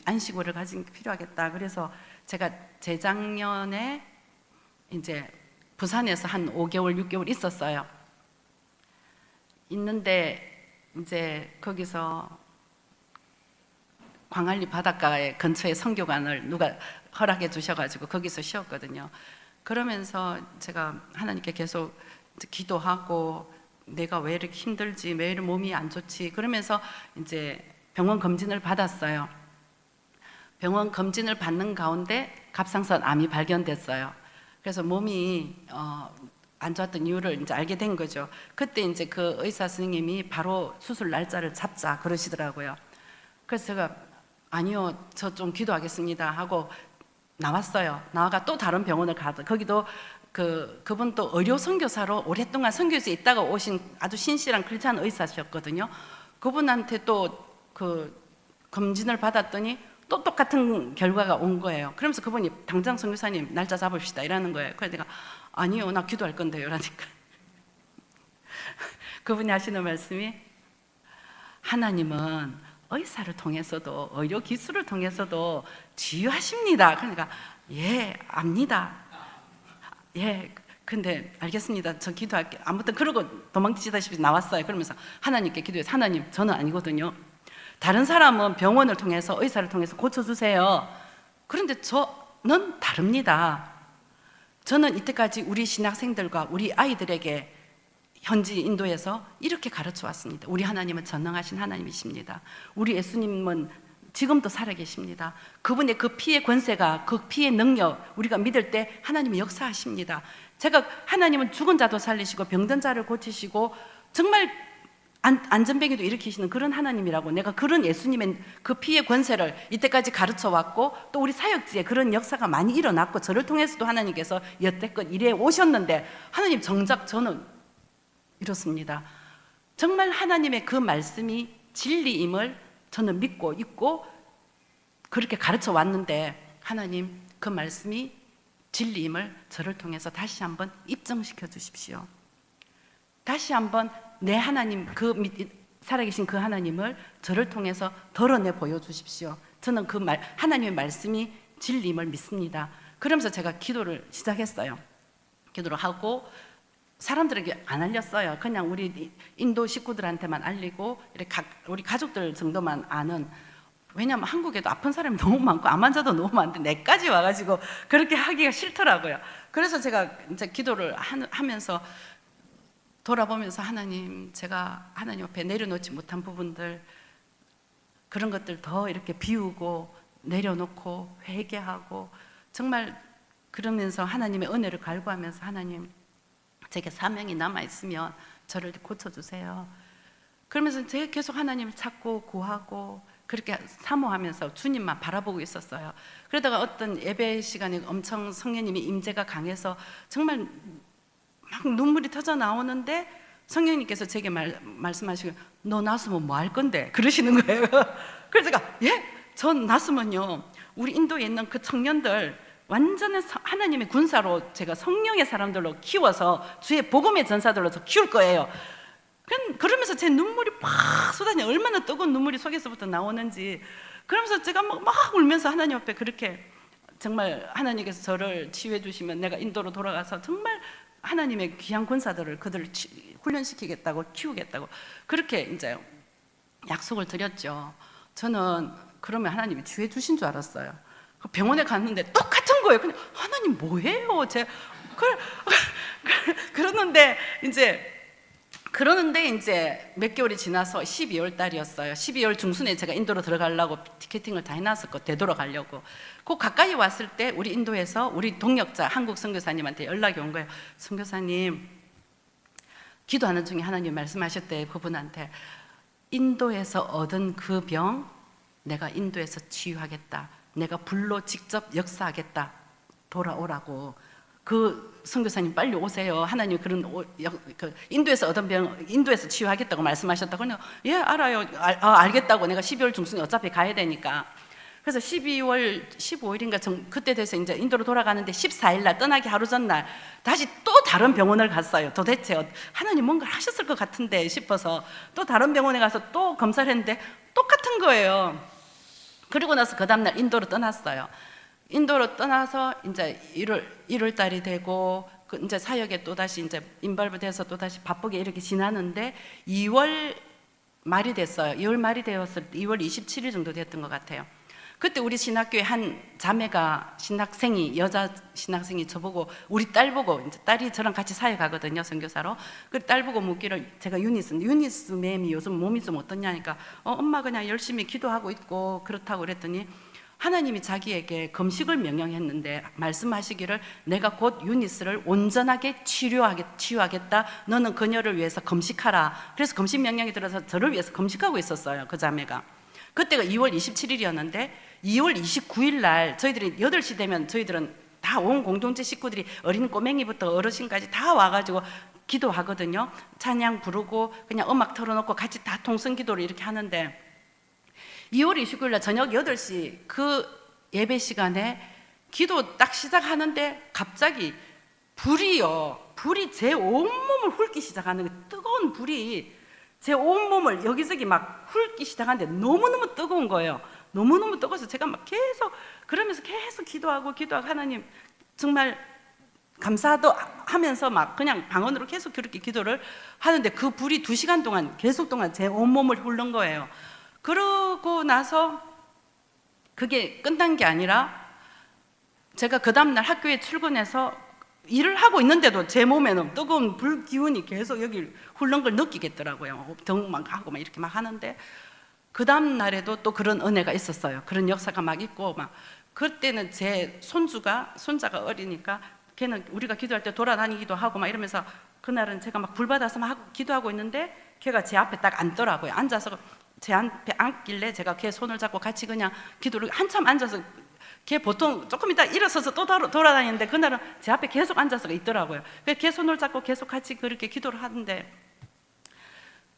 안식월을 가진 게 필요하겠다, 그래서 제가 재작년에 이제 부산에서 한 5개월, 6개월 있었어요. 있는데 이제 거기서 광안리 바닷가에 근처에 선교관을 누가 허락해 주셔가지고 거기서 쉬었거든요. 그러면서 제가 하나님께 계속 이제 기도하고 내가 왜 이렇게 힘들지, 왜 이렇게 몸이 안 좋지, 그러면서 이제 병원 검진을 받았어요. 병원 검진을 받는 가운데 갑상선 암이 발견됐어요. 그래서 몸이 안 좋았던 이유를 이제 알게 된 거죠. 그때 이제 그 의사 선생님이 바로 수술 날짜를 잡자 그러시더라고요. 그래서 제가 아니요, 저 좀 기도하겠습니다 하고 나왔어요. 나와가 또 다른 병원을 가도 거기도 그분 또 의료 선교사로 오랫동안 선교지에 있다가 오신 아주 신실한 크리스찬 의사셨거든요. 그분한테 또 그 검진을 받았더니 또 똑같은 결과가 온 거예요. 그러면서 그분이 당장 선교사님 날짜 잡읍시다 이러는 거예요. 그래서 내가 아니요, 나 기도할 건데요 이러니까 그분이 하시는 말씀이 하나님은 의사를 통해서도 의료 기술을 통해서도 치유하십니다. 그러니까 예, 압니다. 예, 근데 알겠습니다. 저 기도할게요. 아무튼 그러고 도망치다시피 나왔어요. 그러면서 하나님께 기도해서 하나님, 저는 아니거든요. 다른 사람은 병원을 통해서 의사를 통해서 고쳐주세요. 그런데 저는 다릅니다. 저는 이때까지 우리 신학생들과 우리 아이들에게 현지 인도에서 이렇게 가르쳐 왔습니다. 우리 하나님은 전능하신 하나님이십니다. 우리 예수님은 지금도 살아계십니다. 그분의 그 피의 권세가, 그 피의 능력, 우리가 믿을 때 하나님이 역사하십니다. 제가 하나님은 죽은 자도 살리시고 병든 자를 고치시고 정말 안전뱅이도 일으키시는 그런 하나님이라고, 내가 그런 예수님의 그 피의 권세를 이때까지 가르쳐 왔고, 또 우리 사역지에 그런 역사가 많이 일어났고, 저를 통해서도 하나님께서 여태껏 일해 오셨는데 하나님 정작 저는 이렇습니다. 정말 하나님의 그 말씀이 진리임을 저는 믿고 있고 그렇게 가르쳐 왔는데, 하나님 그 말씀이 진리임을 저를 통해서 다시 한번 입증시켜 주십시오. 다시 한번 내 하나님, 살아계신 그 하나님을 저를 통해서 드러내 보여주십시오. 저는 그 하나님의 말씀이 진리임을 믿습니다. 그러면서 제가 기도를 시작했어요. 기도를 하고 사람들에게 안 알렸어요. 그냥 우리 인도 식구들한테만 알리고 우리 가족들 정도만 아는. 왜냐하면 한국에도 아픈 사람이 너무 많고 암 환자도 너무 많은데 내까지 와가지고 그렇게 하기가 싫더라고요. 그래서 제가 이제 기도를 하면서 돌아보면서 하나님, 제가 하나님 앞에 내려놓지 못한 부분들, 그런 것들 더 이렇게 비우고 내려놓고 회개하고 정말 그러면서 하나님의 은혜를 갈구하면서 하나님, 제게 사명이 남아있으면 저를 고쳐주세요. 그러면서 제가 계속 하나님을 찾고 구하고 그렇게 사모하면서 주님만 바라보고 있었어요. 그러다가 어떤 예배 시간에 엄청 성령님이 임재가 강해서 정말 막 눈물이 터져 나오는데 성령님께서 제게 말씀하시고, 너 낳았으면 뭐 할 건데? 그러시는 거예요. 그래서 제가 예? 전 낳았으면요, 우리 인도에 있는 그 청년들 완전히 하나님의 군사로 제가 성령의 사람들로 키워서 주의 복음의 전사들로 저 키울 거예요. 그러면서 제 눈물이 팍 쏟아져, 얼마나 뜨거운 눈물이 속에서부터 나오는지. 그러면서 제가 막 울면서 하나님 앞에 그렇게, 정말 하나님께서 저를 치유해 주시면 내가 인도로 돌아가서 정말 하나님의 귀한 군사들을 그들을 훈련시키겠다고, 키우겠다고 그렇게 이제 약속을 드렸죠. 저는 그러면 하나님이 치유해 주신 줄 알았어요. 병원에 갔는데 똑같은 거예요. 그냥 하나님 뭐예요? 그러는데 이제 몇 개월이 지나서 12월 달이었어요. 12월 중순에 제가 인도로 들어가려고 티켓팅을 다 해놨었고 되돌아가려고. 그 가까이 왔을 때 우리 인도에서 우리 동역자 한국 선교사님한테 연락이 온 거예요. 선교사님, 기도하는 중에 하나님 말씀하셨대. 그분한테 인도에서 얻은 그 병 내가 인도에서 치유하겠다. 내가 불로 직접 역사하겠다. 돌아오라고. 그 선교사님 빨리 오세요. 하나님 인도에서 얻은 병 인도에서 치유하겠다고 말씀하셨다고. 예, 알아요. 알겠다고. 내가 12월 중순에 어차피 가야 되니까. 그래서 12월 15일인가 그때 돼서 이제 인도로 돌아가는데 14일 날 떠나기 하루 전날 다시 또 다른 병원을 갔어요. 도대체 하나님 뭔가 하셨을 것 같은데 싶어서 또 다른 병원에 가서 또 검사를 했는데 똑같은 거예요. 그리고 나서 그 다음날 인도로 떠났어요. 인도로 떠나서 이제 1월 달이 되고 이제 사역에 또 다시 이제 인발부돼서 또 다시 바쁘게 이렇게 지나는데 2월 말이 됐어요. 2월 말이 되었을 때 2월 27일 정도 됐던 것 같아요. 그때 우리 신학교에 한 자매가 여자 신학생이 저보고 우리 딸 보고, 이제 딸이 저랑 같이 사회 가거든요, 선교사로. 그 딸 보고 묻기를, 제가 유니스 맴이 요즘 몸이 좀 어떠냐니까 엄마 그냥 열심히 기도하고 있고 그렇다고 그랬더니 하나님이 자기에게 금식을 명령했는데 말씀하시기를 내가 곧 유니스를 온전하게 치유하겠다. 너는 그녀를 위해서 금식하라. 그래서 금식 명령이 들어서 저를 위해서 금식하고 있었어요, 그 자매가. 그때가 2월 27일이었는데 2월 29일 날 저희들이 8시 되면 저희들은 다 온 공동체 식구들이 어린 꼬맹이부터 어르신까지 다 와가지고 기도하거든요. 찬양 부르고 그냥 음악 틀어놓고 같이 다 통성기도를 이렇게 하는데 2월 29일 날 저녁 8시 그 예배 시간에 기도 딱 시작하는데 갑자기 불이 제 온몸을 훑기 시작하는 거예요. 뜨거운 불이 제 온몸을 여기저기 막 훑기 시작하는데 너무너무 뜨거운 거예요. 너무너무 뜨거워서 제가 막 계속 그러면서 계속 기도하고 하나님 정말 감사도 하면서 막 그냥 방언으로 계속 그렇게 기도를 하는데 그 불이 2시간 동안 계속 제 온몸을 훑는 거예요. 그러고 나서 그게 끝난 게 아니라 제가 그 다음날 학교에 출근해서 일을 하고 있는데도 제 몸에는 뜨거운 불 기운이 계속 여기 훑는 걸 느끼겠더라고요. 막 하고 막 이렇게 막 하는데 그 다음 날에도 또 그런 은혜가 있었어요. 그런 역사가 막 있고 막 그때는 제 손자가 어리니까 걔는 우리가 기도할 때 돌아다니기도 하고 막 이러면서 그날은 제가 막 불 받아서 막 기도하고 있는데 걔가 제 앞에 딱 앉더라고요. 앉아서 제 앞에 앉길래 제가 걔 손을 잡고 같이 그냥 기도를 한참 앉아서 걔 보통 조금 이따 일어서서 또 돌아다니는데 그날은 제 앞에 계속 앉아서 있더라고요. 그래서 걔 손을 잡고 계속 같이 그렇게 기도를 하는데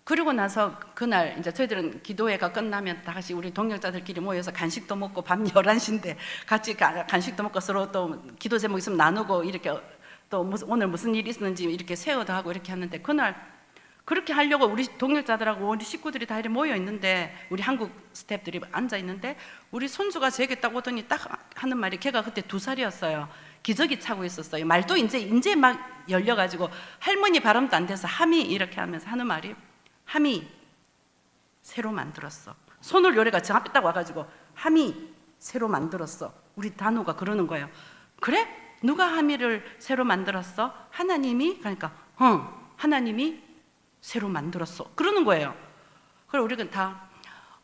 그리고 나서 그날 이제 저희들은 기도회가 끝나면 다시 우리 동역자들끼리 모여서 간식도 먹고 밤 11시인데 같이 간식도 먹고 서로 또 기도 제목 있으면 나누고 이렇게 또 오늘 무슨 일이 있었는지 이렇게 세어도 하고 이렇게 하는데 그날 그렇게 하려고 우리 동역자들하고 우리 식구들이 다 이렇게 모여 있는데 우리 한국 스태프들이 앉아 있는데 우리 손주가 제게 딱 오더니 딱 하는 말이 걔가 그때 2살이었어요. 기저귀 차고 있었어요. 말도 이제 막 열려가지고 할머니 발음도 안 돼서 함이 이렇게 하면서 하는 말이 함이 새로 만들었어. 손을 요래가 저 앞에 딱 와가지고 함이 새로 만들었어. 우리 단호가 그러는 거예요. 그래? 누가 함이를 새로 만들었어? 하나님이? 그러니까 하나님이 새로 만들었어. 그러는 거예요. 그리고 우리는 다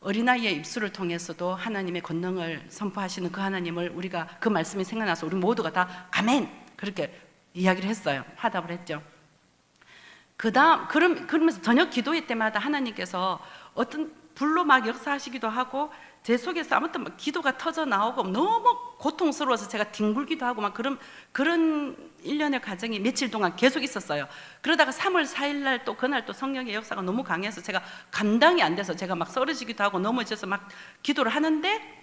어린아이의 입술을 통해서도 하나님의 권능을 선포하시는 그 하나님을 우리가 그 말씀이 생각나서 우리 모두가 다 아멘 그렇게 이야기를 했어요. 화답을 했죠. 그러면서 저녁 기도회 때마다 하나님께서 어떤 불로 막 역사하시기도 하고 제 속에서 아무튼 막 기도가 터져 나오고 너무 고통스러워서 제가 뒹굴기도 하고 막 그런 일련의 과정이 며칠 동안 계속 있었어요. 그러다가 3월 4일 날 또 그날 또 성령의 역사가 너무 강해서 제가 감당이 안 돼서 제가 막 쓰러지기도 하고 넘어져서 막 기도를 하는데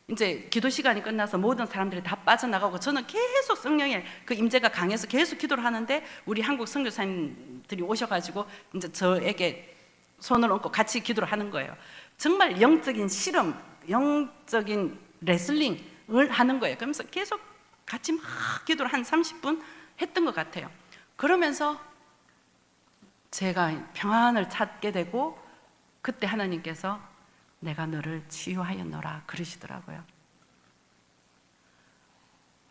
이제 기도 시간이 끝나서 모든 사람들이 다 빠져나가고 저는 계속 성령의 그 임재가 강해서 계속 기도를 하는데 우리 한국 선교사님들이 오셔가지고 이제 저에게 손을 얹고 같이 기도를 하는 거예요. 정말 영적인 실험, 영적인 레슬링을 하는 거예요. 그러면서 계속 같이 막 기도를 한 30분 했던 것 같아요. 그러면서 제가 평안을 찾게 되고 그때 하나님께서 내가 너를 치유하였노라 그러시더라고요.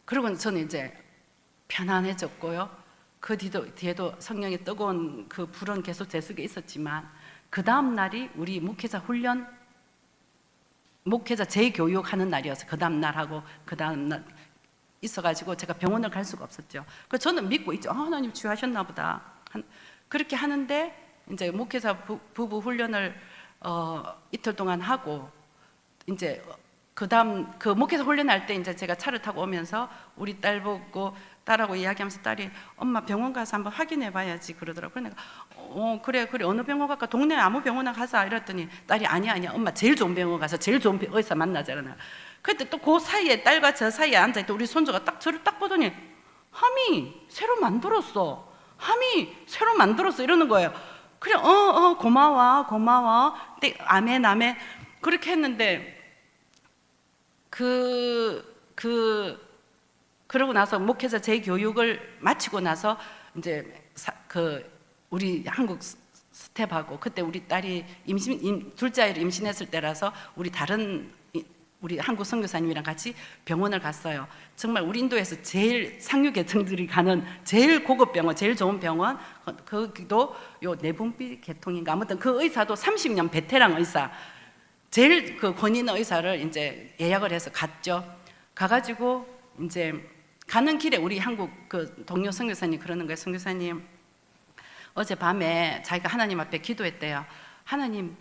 그리고 저는 이제 편안해졌고요. 그 뒤에도 성령의 뜨거운 그 불은 계속 제 속에 있었지만 그 다음 날이 우리 목회자 재교육하는 날이어서 그 다음 날하고 그 다음 날 있어가지고 제가 병원을 갈 수가 없었죠. 그래서 저는 믿고 있죠. 하나님 치유하셨나 보다. 그렇게 하는데 이제 목회자 부부 훈련을 이틀 동안 하고 이제 그다음 그 목회자 훈련할 때 이제 제가 차를 타고 오면서 우리 딸 보고 딸하고 이야기하면서 딸이 엄마 병원 가서 한번 확인해 봐야지 그러더라고요. 내가 그래 어느 병원 갈까? 동네 아무 병원나 가자 이랬더니 딸이 아니야 엄마 제일 좋은 병원 가서 제일 좋은 의사 만나자잖아. 그때 또 그 사이에 딸과 저 사이에 앉아있던 우리 손주가 딱 저를 딱 보더니 함이 새로 만들었어. 함이 새로 만들었어 이러는 거예요. 그래 고마워 네, 아멘 그렇게 했는데 그러고 나서 목회자 재교육을 마치고 나서 이제 우리 한국 스텝하고, 그때 우리 딸이 둘째 아이를 임신했을 때라서 우리 한국 선교사님이랑 같이 병원을 갔어요. 정말 우리 인도에서 제일 상류 계층들이 가는 제일 고급 병원, 제일 좋은 병원, 거기도 요 내분비 계통인가, 아무튼 그 의사도 30년 베테랑 의사, 제일 그 권위 있는 의사를 이제 예약을 해서 갔죠. 가가지고 이제 가는 길에 우리 한국 그 동료 선교사님 그러는 거예요. 선교사님, 어젯밤에 자기가 하나님 앞에 기도했대요. 하나님,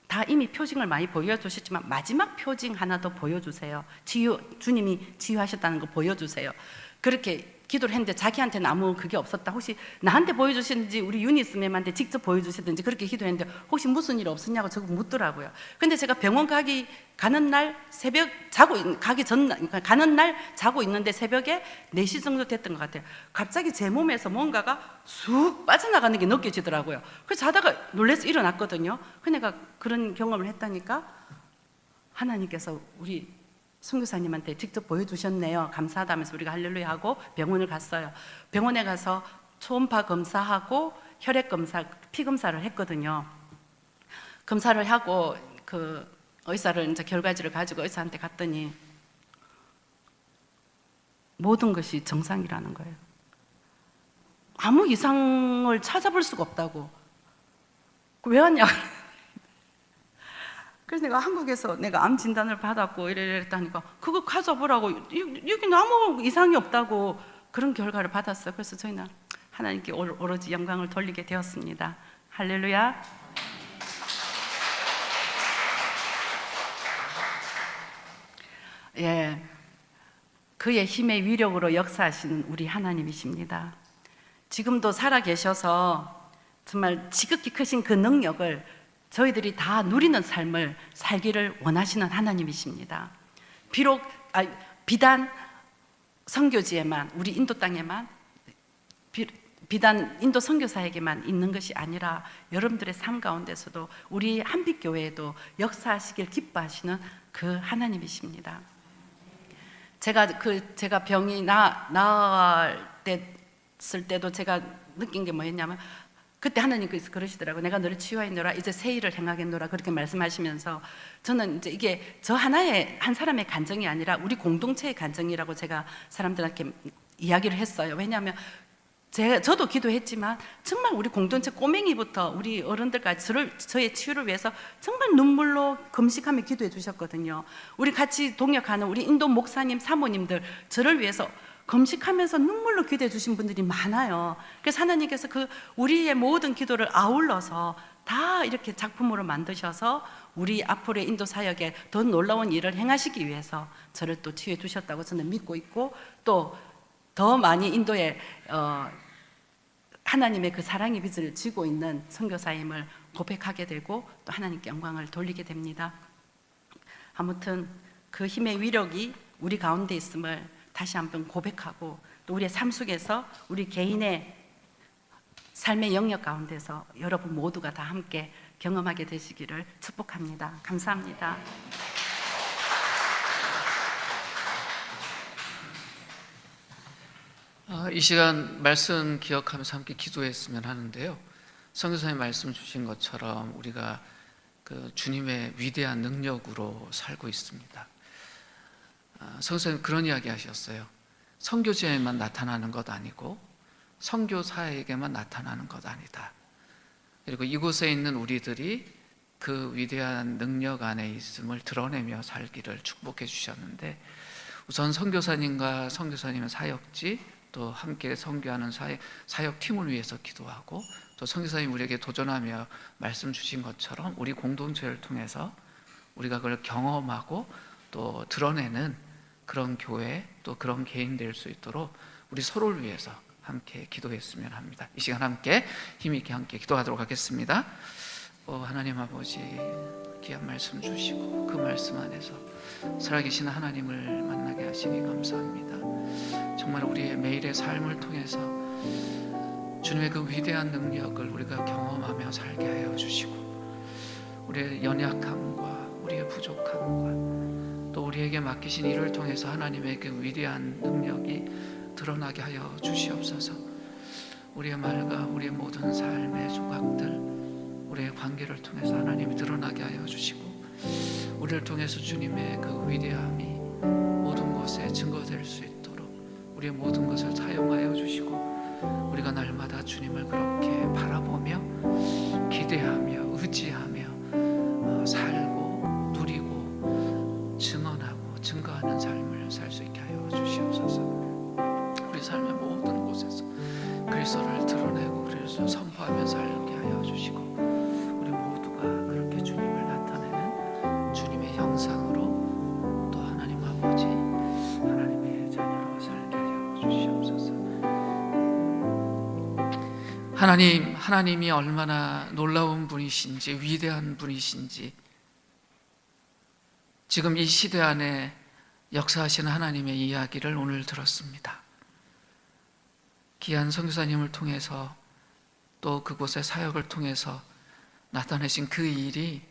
다 이미 표징을 많이 보여주셨지만 마지막 표징 하나 더 보여주세요. 주님이 치유하셨다는 거 보여주세요. 그렇게 기도를 했는데 자기한테는 아무 그게 없었다. 혹시 나한테 보여주시는지 우리 유니스 맴한테 직접 보여주시든지 그렇게 기도했는데 혹시 무슨 일 없었냐고 저거 묻더라고요. 근데 제가 병원 가는 날 새벽 가는 날 자고 있는데 새벽에 4시 정도 됐던 것 같아요. 갑자기 제 몸에서 뭔가가 쑥 빠져나가는 게 느껴지더라고요. 그래서 자다가 놀라서 일어났거든요. 그러니까 그런 경험을 했다니까 하나님께서 우리 선교사님한테 직접 보여주셨네요. 감사하다면서 우리가 할렐루야 하고 병원을 갔어요. 병원에 가서 초음파 검사하고 혈액 검사, 피 검사를 했거든요. 검사를 하고 그 의사를 이제 결과지를 가지고 의사한테 갔더니 모든 것이 정상이라는 거예요. 아무 이상을 찾아볼 수가 없다고. 왜 왔냐? 그래서 내가 한국에서 내가 암 진단을 받았고 이랬다니까 그거 가져보라고, 여기는 아무 이상이 없다고 그런 결과를 받았어요. 그래서 저희는 하나님께 오로지 영광을 돌리게 되었습니다. 할렐루야. 예, 그의 힘의 위력으로 역사하시는 우리 하나님이십니다. 지금도 살아계셔서 정말 지극히 크신 그 능력을 저희들이 다 누리는 삶을 살기를 원하시는 하나님이십니다. 비단 선교지에만, 우리 인도 땅에만, 비단 인도 선교사에게만 있는 것이 아니라 여러분들의 삶 가운데서도 우리 한빛교회에도 역사하시길 기뻐하시는 그 하나님이십니다. 제가 병이 나았을 때도 제가 느낀 게 뭐였냐면, 그때 하나님께서 그러시더라고요. 내가 너를 치유하였노라, 이제 새 일을 행하겠노라, 그렇게 말씀하시면서 저는 이제 이게 한 사람의 간증이 아니라 우리 공동체의 간증이라고 제가 사람들한테 이야기를 했어요. 왜냐하면 저도 기도했지만 정말 우리 공동체 꼬맹이부터 우리 어른들까지 저의 치유를 위해서 정말 눈물로 금식하며 기도해 주셨거든요. 우리 같이 동역하는 우리 인도 목사님, 사모님들 저를 위해서 금식하면서 눈물로 기도해 주신 분들이 많아요. 그래서 하나님께서 우리의 모든 기도를 아울러서 다 이렇게 작품으로 만드셔서 우리 앞으로의 인도 사역에 더 놀라운 일을 행하시기 위해서 저를 또 치유해 주셨다고 저는 믿고 있고, 또 더 많이 인도에 하나님의 그 사랑의 빚을 지고 있는 선교사임을 고백하게 되고 또 하나님께 영광을 돌리게 됩니다. 아무튼 그 힘의 위력이 우리 가운데 있음을 다시 한번 고백하고, 또 우리의 삶 속에서 우리 개인의 삶의 영역 가운데서 여러분 모두가 다 함께 경험하게 되시기를 축복합니다. 감사합니다. 이 시간 말씀 기억하면서 함께 기도했으면 하는데요. 선교사님 말씀 주신 것처럼 우리가 그 주님의 위대한 능력으로 살고 있습니다. 선교사님 그런 이야기 하셨어요. 선교지에만 나타나는 것 아니고 선교사에게만 나타나는 것 아니다. 그리고 이곳에 있는 우리들이 그 위대한 능력 안에 있음을 드러내며 살기를 축복해 주셨는데, 우선 선교사님과 선교사님의 사역지, 또 함께 선교하는 사역팀을 위해서 기도하고, 또 선교사님 우리에게 도전하며 말씀 주신 것처럼 우리 공동체를 통해서 우리가 그걸 경험하고 또 드러내는 그런 교회, 또 그런 개인 될 수 있도록 우리 서로를 위해서 함께 기도했으면 합니다. 이 시간 함께 힘있게 함께 기도하도록 하겠습니다. 하나님 아버지, 귀한 말씀 주시고 그 말씀 안에서 살아계신 하나님을 만나게 하시니 감사합니다. 정말 우리의 매일의 삶을 통해서 주님의 그 위대한 능력을 우리가 경험하며 살게 하여 주시고, 우리의 연약함과 우리의 부족함과 또 우리에게 맡기신 일을 통해서 하나님의 그 위대한 능력이 드러나게 하여 주시옵소서. 우리의 말과 우리의 모든 삶의 조각들 우리의 관계를 통해서 하나님이 드러나게 하여 주시고, 우리를 통해서 주님의 그 위대함이 모든 곳에 증거될 수 있도록 우리의 모든 것을 사용하여 주시고, 우리가 날마다 주님을 그렇게 바라보며 기대하며 의지하며 살고 누리고 증언하고 증거하는 삶을 살 수 있게 하여 주시옵소서. 우리 삶의 모든 곳에서 그리스도를 드러내고 그리스도를 선포하며 살게 하여 주시고, 우리 모두가 그렇게 주님을 나타내는 주님의 형상으로 또 하나님 아버지 하나님의 자녀로 살게 하여 주시옵소서. 하나님이 얼마나 놀라운 분이신지 위대한 분이신지 지금 이 시대 안에 역사하시는 하나님의 이야기를 오늘 들었습니다. 귀한 선교사님을 통해서 또 그곳의 사역을 통해서 나타내신 그 일이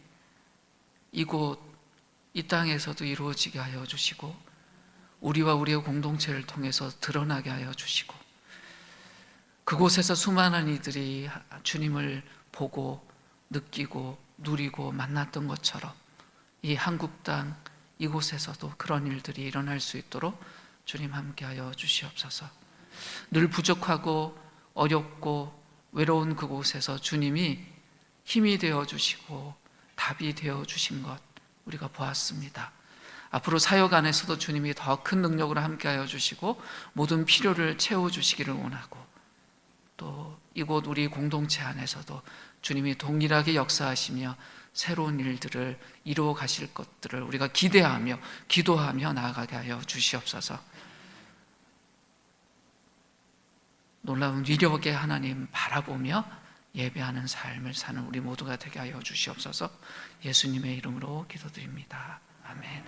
이곳 이 땅에서도 이루어지게 하여 주시고, 우리와 우리의 공동체를 통해서 드러나게 하여 주시고, 그곳에서 수많은 이들이 주님을 보고 느끼고 누리고 만났던 것처럼 이 한국 땅 이곳에서도 그런 일들이 일어날 수 있도록 주님 함께하여 주시옵소서. 늘 부족하고 어렵고 외로운 그곳에서 주님이 힘이 되어 주시고 답이 되어 주신 것 우리가 보았습니다. 앞으로 사역 안에서도 주님이 더 큰 능력으로 함께하여 주시고 모든 필요를 채워주시기를 원하고, 또 이곳 우리 공동체 안에서도 주님이 동일하게 역사하시며 새로운 일들을 이루어 가실 것들을 우리가 기대하며 기도하며 나아가게 하여 주시옵소서. 놀라운 위력의 하나님 바라보며 예배하는 삶을 사는 우리 모두가 되게 하여 주시옵소서. 예수님의 이름으로 기도드립니다. 아멘.